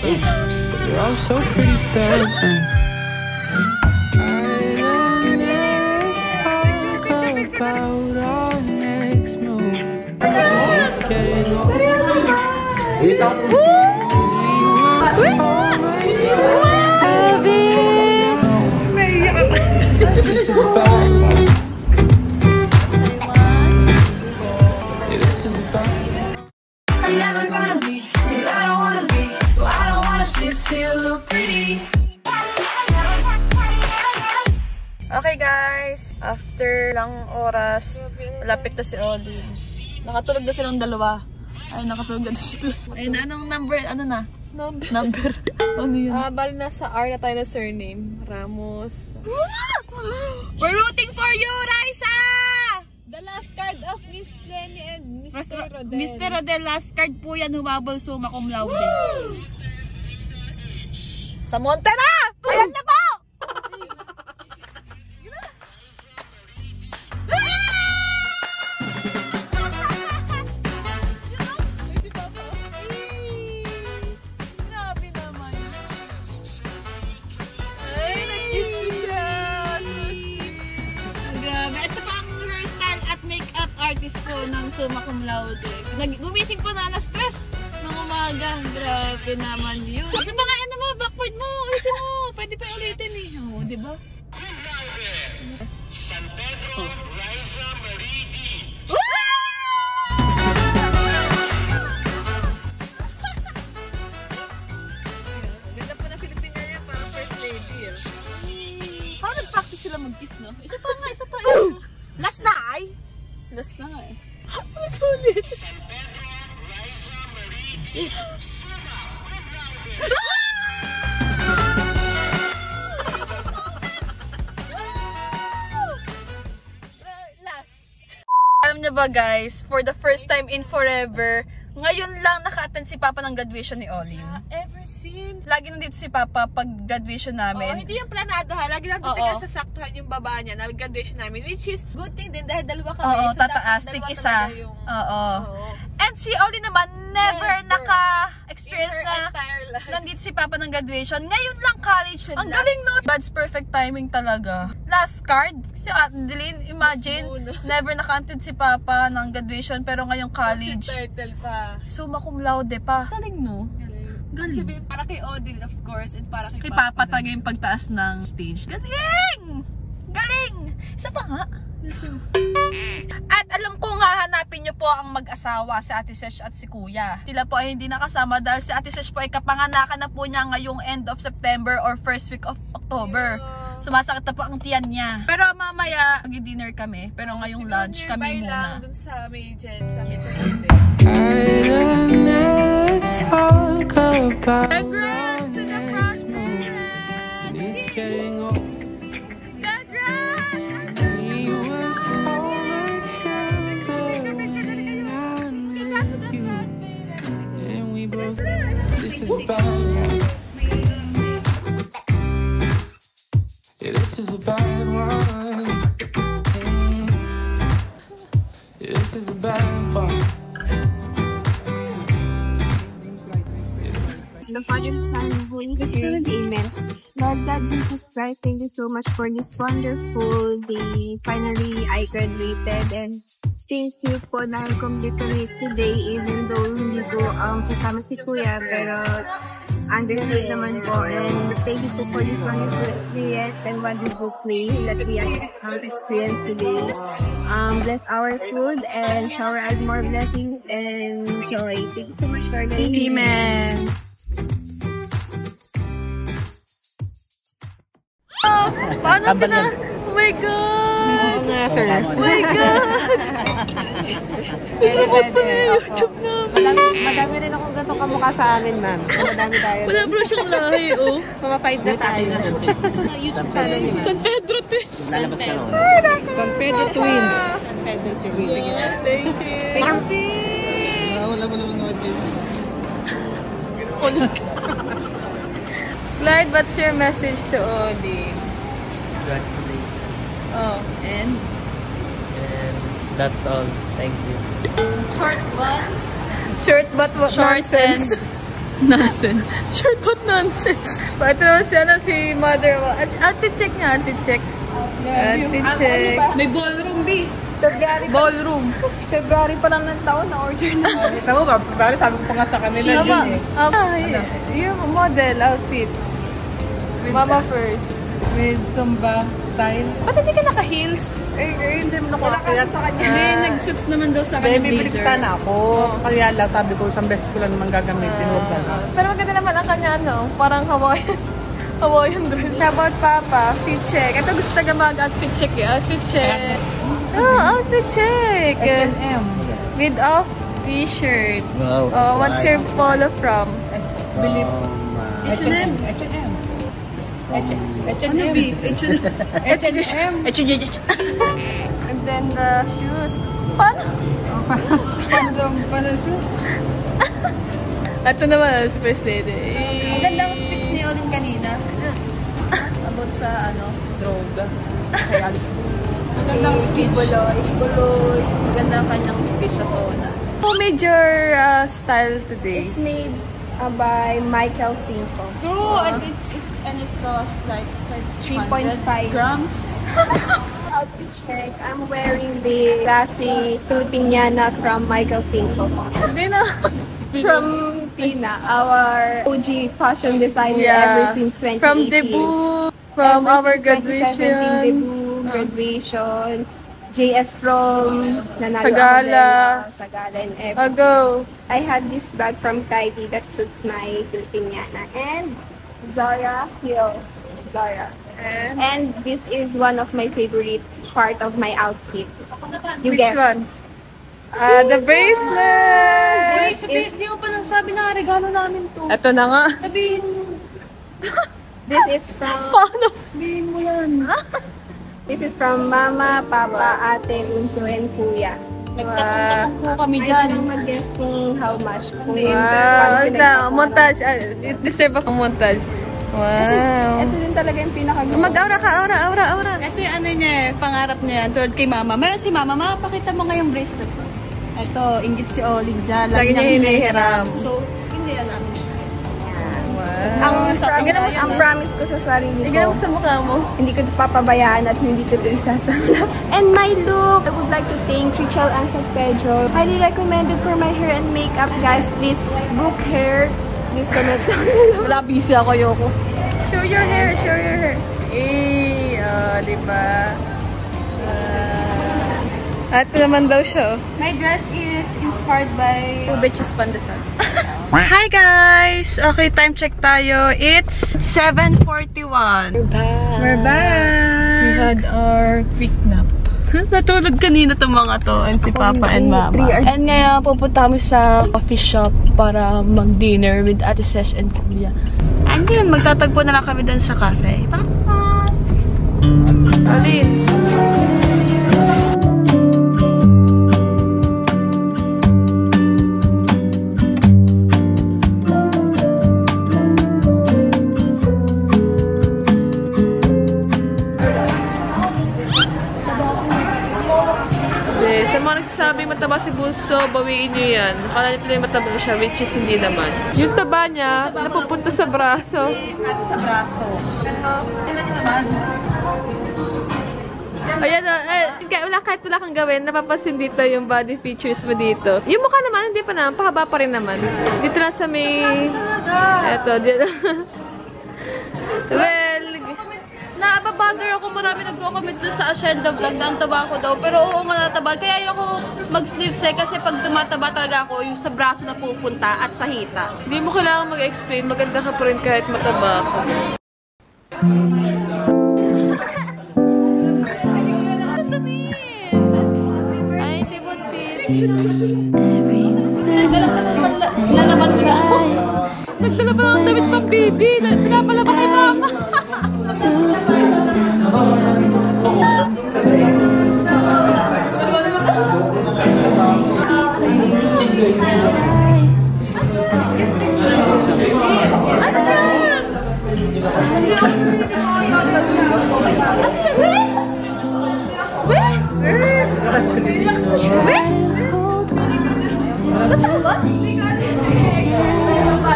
but they're all so pretty still. About our next move. It's getting old. This is about. This is about. I'm never gonna be, 'cause I don't wanna be. I don't wanna still look pretty. Okay guys, after lang oras, malapit na si Odin. Nakatulog na silang dalawa. Ay, nakatulog na sila. Ay, anong number? Ano na? Number. Ano yun? Bali nasa R na tayo na surname. Ramos. We're rooting for you, Raisa! The last card of Miss Lenny and Mr. Rodel. Mr. Rodel, last card po yan, humabol summa cum laude. Sa monte na! Ayan na po! Artist po ng summa cum laude. Gumising po na stress ng umaga. Grabe naman yun. Sa mga ano mo, backward mo, ulitin mo. Pwede pa ulitin eh. Oo, diba? San Pedro, Raisa Maridi. Ganda po na Filipina niya, parang first lady. Parang nag-practice sila mag-kiss, no? Isa pa nga. Last na ay. Last na nga eh. Ano ulit? San Pedro, Raisa Maridi, summa cum laude. Last. Alam niyo ba guys, for the first time in forever, ngayon lang naka-attend si Papa ng graduation ni Olin. Ever since. Lagi nandito si Papa pag graduation namin. Oo, hindi yung planado ha. Lagi lang titigan sa saktuhan yung baba niya na graduation namin. Which is good thing din dahil dalawa kami. Oo, so tataas. Tig isa. Oo. And si Olin naman, never naka-experience na nandito si Papa ng graduation. Ngayon lang college. Ang galing no? God's perfect timing talaga. Last card, si Adeline, imagine, never naka-attend si Papa ng graduation pero ngayong college. Turtle pa. Summa cum laude pa. Galing no? Galing. Sabihin, para kay Odin of course and para kay Papa talaga yung pagtaas ng stage. Galing! Galing! Isa pa nga. At alam ko nga hanapin nyo po ang mag-asawa si Ate Sesh at si Kuya. Sila po ay hindi nakasama dahil si Ate Sesh po ay kapanganakan na po niya ngayong end of September or first week of October. Sumasakit na po ang tiyan niya. Pero mamaya mag-dinner kami. Pero ngayong lunch kami muna. Lang dun sa may jet sa Congrats to the front parents! It's getting old. This is about. Yeah, this is a bad one. Yeah, this is a bad one. The Father, Son, and Holy Spirit. Amen. Lord God, Jesus Christ, thank you so much for this wonderful day. Finally, I graduated and thank you po dahil complete kami today even though hindi ko kasama si Kuya pero understood naman po and thank you po for this wonderful experience and wonderful place that we have experienced today. Bless our food and shower us more blessings and joy. Thank you so much for guys. Amen. Paano pina? Oh my God! Oo nga, sir. Oh my God! Pinapot pa na yung YouTube na. Madami rin akong gantong kamukha sa amin, ma'am. Madami tayo. Wala bro siyang lahi, oh. Mga 5 na tayo. YouTube channel niya. San Pedro Twins. Lalabas ka noon. San Pedro Twins. San Pedro Twins. Thank you. Thank you. Wala mo naman kayo. Lord, what's your message to Odin? Congratulations. Oh, and That's all. Thank you. short but Short but what short nonsense. and Nonsense. Short but nonsense. Ito naman si mother mo. Outfit check niya, outfit check. Outfit check. May ballroom, B. Ballroom. February pa lang ng taon, na-order na. Tama ba? Pero sabi ko nga sa kanila yun eh. Yung model outfit. Mama first. With Zumba style. Ba't hindi ka naka-heels? Hindi mo nakakaya sa kanya. Hindi, nag-suits naman daw sa kanya Bibili sana ako. Kaya lang, sabi ko, isang beses ko lang naman gagamitin. Pero maganda naman ang kanya, parang Hawaiian. Hawaiian dress. How about Papa? Fit check. Ito gusto taga mag-outfit check eh. Outfit check. Outfit check. H&M. With off t-shirt. Wow. What's your polo from? Believe. H&M. H&M. H&M. H&M. And then the shoes. Paano? Paano shoes? Ito naman si First Lady. Ang ganda ang speech ni Olin kanina. About sa droga. Kaya alis ko. Ang ganda ang speech. Iboloy. Ang ganda ang kanyang speech sa Sona. So major style today. It's made by Michael Cinco. True! And it costs like 3.5 grams. Outfit check. I'm wearing the classy Filipiniana from Michael Cinco. Hindi na. From Tina, our OG fashion designer ever since 2018. From debut, from Ever our since 2017 graduation. debut, graduation, JS Prom, nanalo Sa gala. ako sa gala and everything. Go. I had this bag from Kylie that suits my Filipiniana and Zara heels. Zara. And this is one of my favorite part of my outfit. You Which guess. one? The bracelet! Uy, sabihin, hindi mo pa nang sabi na regalo namin to. Ito na nga. Sabihin mo. This is from Paano? Sabihin mo yan. This is from Mama, Papa, Ate, Unso, and Kuya. Nagtatanong po kami Ay, dyan. walang mag-guess kung how much. Kung Wow. Ito, montage. It deserve akong montage. Wow. Ito din talaga yung pinakagusto. Mag-aura ka, aura. Ito yung ano niya eh, pangarap niya yan. Tulad kay Mama. Meron si Mama, mapakita mo ngayong bracelet. Ito, inggit si Oling dyan. Lagi niya hinihiram. So, hindi na namin siya. Wow. Ang promise ko sa sarili Tignan ko, mo sa mukha mo. hindi ko ito papabayaan at hindi ko ito isasanap. And my look! I would like to thank Richelle and San Pedro. Highly recommended for my hair and makeup. Guys, please book hair. Please comment down below. Wala, busy ako, Yoko. Show your hair, show your hair. Diba? Ito naman daw siya. My dress is inspired by Bitches Pandesal. Hi guys! Okay, time check tayo. It's 7:41. We're back! We had our quick nap. Natulog kanina itong mga to and si Papa and Mama. And ngayon, pupunta kami sa coffee shop para mag-dinner with Ate Sesh and Kuya. And yun, magtatagpo na lang kami dun sa cafe. Bye! Alin? Sa mga nagsasabi mataba si Bunso, bawiin nyo yan. Akala nito na yung mataba siya, which is hindi naman. Yung taba niya, napupunta sa braso. At sa braso. Pero, tingnan nyo naman. Ayan na, kahit wala kang gawin, napapansin dito yung body features mo dito. Yung mukha naman, hindi pa naman, pahaba pa rin naman. Dito lang sa may... Eto, dito. Well, Naababother ako, marami nagko-comment doon sa Ascenda vlog na ang taba ko daw. Pero oo nga nataba. Kaya ayoko mag-sleeves kasi pag tumataba talaga ako, yung sa braso na pupunta at sa hita. hindi mo kailangan mag-explain, maganda ka pa rin kahit mataba ako. Ay, tibot-tibot. Nalaman ko na. Nagdala pa ng damit pang baby. Pinapala ba kay Mama?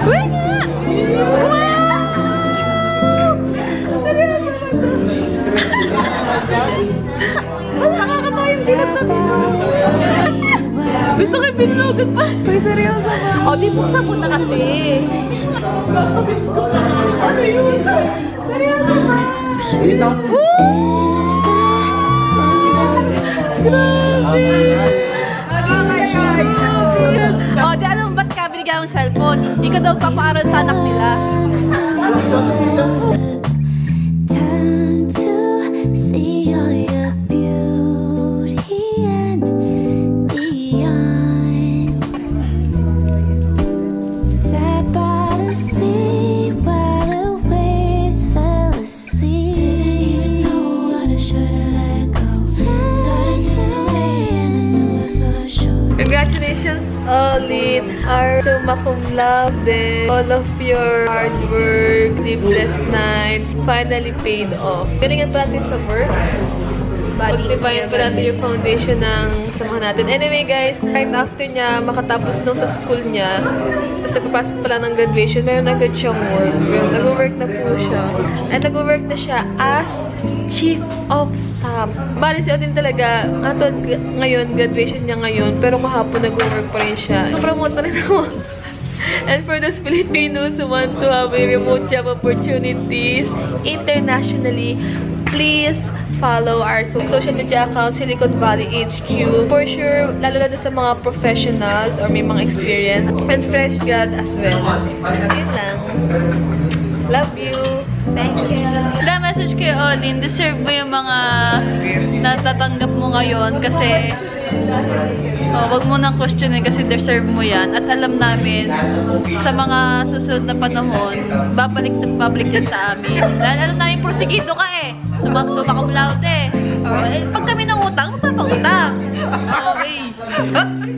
Wait! Serious pa? Uy, seryoso ba? O, di buksan mo na kasi. Ano yun? Seryoso ba? Oh, di alam ba't ka binigyan ng cellphone? Ikaw daw papaaral sa anak nila. Time to see all your beauty and beyond. Sat by the sea while the waves fell asleep. Didn't even know what I should let go. Thought I knew and I knew I thought sure. Congratulations, Olin, our summa cum laude. All of your hard work, sleepless nights, finally paid off. Galingan pa natin sa work. Pagtibayan pa natin yung foundation ng samahan natin. Anyway guys, right after niya makatapos nung sa school niya, tapos nagpapasok pala ng graduation, meron agad siyang work. Nag-work na po siya. And nag-work na siya as Chief of Staff. Bali si Odin talaga, katulad ngayon, graduation niya ngayon, pero kahapon nag-work pa rin siya. Promote na rin ako. And for those Filipinos who want to have a remote job opportunities internationally, please follow our social media account, Silicon Valley HQ. For sure, lalo na sa mga professionals or may mga experience. And fresh grad as well. Yun lang. Love you. Thank you. The message kay Olin, deserve mo yung mga natatanggap mo ngayon kasi wag mo nang questionin kasi deserve mo yan. At alam namin, sa mga susunod na panahon, babalik at babalik yan sa amin. Dahil alam namin, porsigido ka eh. Summa cum laude. Pag kami ng utang, magpapautang. Okay.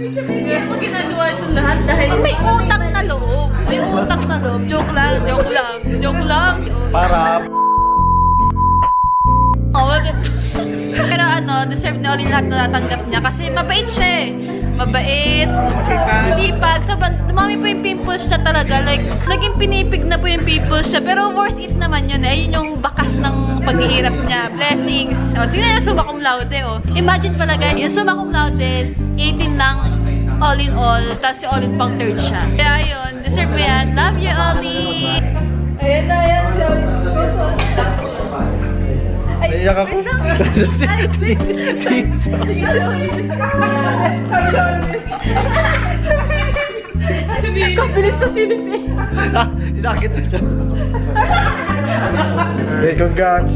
Hindi mo ginagawa ito lahat dahil may utang na loob. May utang na loob. Joke lang, joke lang, joke lang. Para pero ano, deserve ni Olin lahat na natanggap niya kasi mabait siya eh. Mabait, sipag. Sobrang dumami po yung pimples niya talaga. Like, naging pinipig na po yung pimples niya. Pero worth it naman yun eh. Yun yung bakas ng paghihirap niya. Blessings. O, tingnan yung summa cum laude oh. Imagine pala guys, yung summa cum laude, 18 lang all in all. Tapos si Olin pang third siya. Kaya yun, deserve mo yan. Love you, Olin! Ayan na, ayan. naiyak ako. Kabilis sa silip eh. Hinakit na siya. Congrats.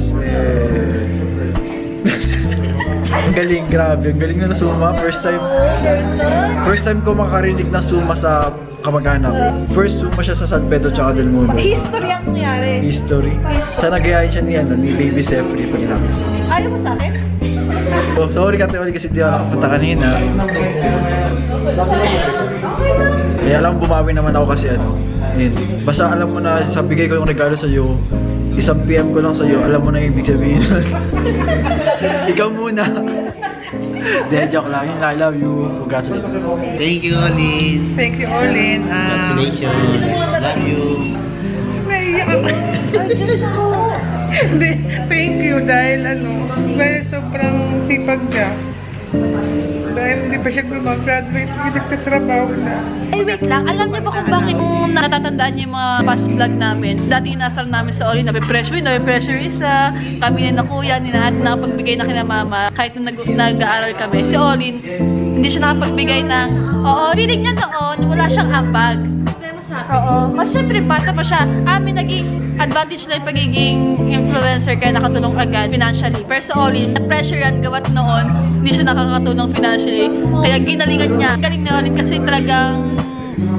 Ang galing, grabe. Ang galing na nasuma. First time ko makarinig na suma sa kamag-anak. First suma siya sa San Pedro tsaka Del Mundo. History ang nangyari. History. Sa nagayain siya ni Baby Sefri pag namin. Ayaw mo sa akin? Oh, sorry Kate Oli kasi di ako nakapunta kanina. Kaya alam bumawi naman ako kasi ano. Yun. Basta alam mo na sa bigay ko yung regalo sa iyo. Isang PM ko lang sa iyo, alam mo na yung ibig sabihin. Ikaw muna. Then, joke lang. I love you. Congratulations. Thank you, Olin. Thank you, Olin. Congratulations. Love you. Naiyak ako. Hindi, thank you dahil dahil sobrang sipag niya. Dahil hindi pa siya gumag-graduate, hindi nagtatrabaho na. Ay, wait lang. Alam niyo ba kung bakit kung natatandaan niyo yung mga past vlog namin? Dati inasal namin sa Olin, nape-pressure isa. Kami na kuya, nakapagbigay na kina mama. Kahit nung nag-aaral kami. Si Olin, hindi siya nakapagbigay ng, reading niya noon, wala siyang ambag. Oo. Kasi syempre, bata pa siya. May naging advantage lang yung pagiging influencer kaya nakatulong agad financially. Pero sa Olin, na-pressure yan gawat noon, hindi siya nakakatulong financially. Kaya ginalingan niya. Galing na Olin kasi talagang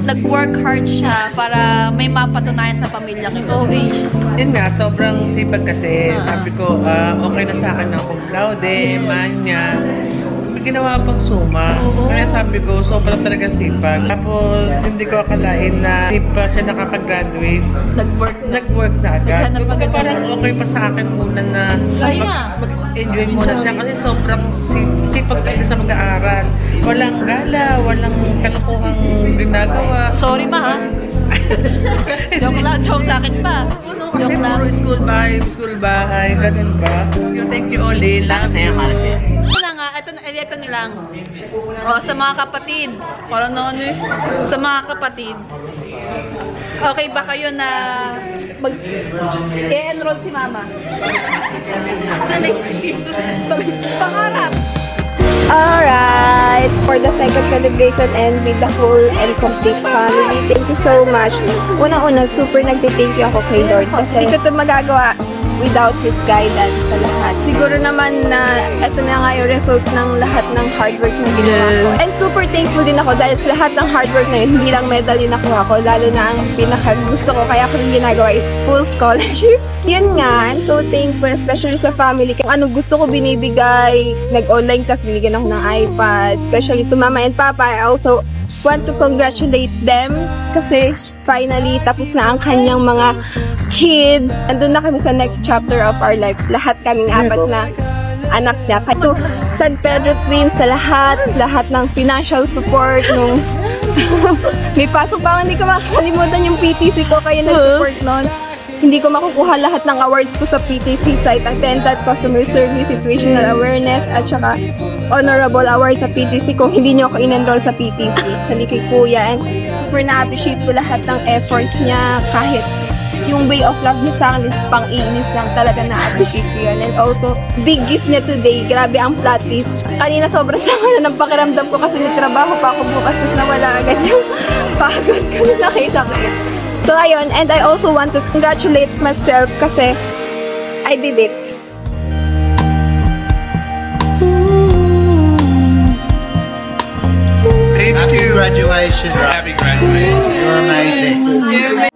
nag-work hard siya para may mapatunayan sa pamilya. Okay. Yun nga, sobrang sipag kasi. Sabi ko, okay na sa akin ang cum laude, manya. Ginawa pang suma. Kaya sabi ko, sobrang talaga sipag. Tapos, hindi ko akalain na hindi pa siya nakaka-graduate. Nag-work na agad. Kumbaga parang okay pa sa akin muna na mag-enjoy muna siya. Kasi sobrang sipag talaga sa mag-aaral. Walang gala, walang kalukuhang ginagawa. Sorry ma ha. Joke lang, joke sa akin pa. Kasi puro school bahay, ganun ba? Thank you, Oli. Malasaya, malasaya. Wala nga, ito nilang. O, sa mga kapatid. Parang na ano eh. Sa mga kapatid. Okay ba kayo na i-enroll si mama? Pangarap. Alright, for the second celebration and with the whole and complete family, thank you so much. Unang-una, super nagtithank you ako kay Lord kasi hindi ko ito magagawa without His guidance sa lahat. Siguro naman na ito na nga yung result ng lahat ng hard work na ginawa ko. And super thankful din ako dahil sa lahat ng hard work na yun, hindi lang medal din nakuha ko, lalo na ang pinaka-gusto ko kaya ko yung ginagawa is full scholarship. Yun nga, I'm so thankful, especially sa family. Kung ano gusto ko binibigay, nag-online class, binigyan ako ng iPad, especially to mama and papa. I also want to congratulate them kasi finally tapos na ang kanyang mga kids. Andun na kami sa next chapter of our life. Lahat kaming apat na anak niya. To San Pedro Twins, sa lahat ng financial support nung may pasok pa, hindi ko makakalimutan yung PTC ko kaya nag-support nun. Hindi ko makukuha lahat ng awards ko sa PTC, site attendance, customer service, situational awareness, at saka honorable award sa PTC kung hindi nyo ako in-enroll sa PTC. Sali kay Kuya, and super na-appreciate ko lahat ng efforts niya, kahit yung way of love niya sa akin is pang-iinis lang, talaga na-appreciate ko yun. And also, big gift niya today, grabe ang flat piece. Kanina sobrang sama na ng pakiramdam ko kasi may trabaho pa ako bukas, tapos nawala agad yung pagod ko na nakita ko yun. So ayun, and I also want to congratulate myself kasi I did it. Happy graduation. Happy graduation. You're amazing.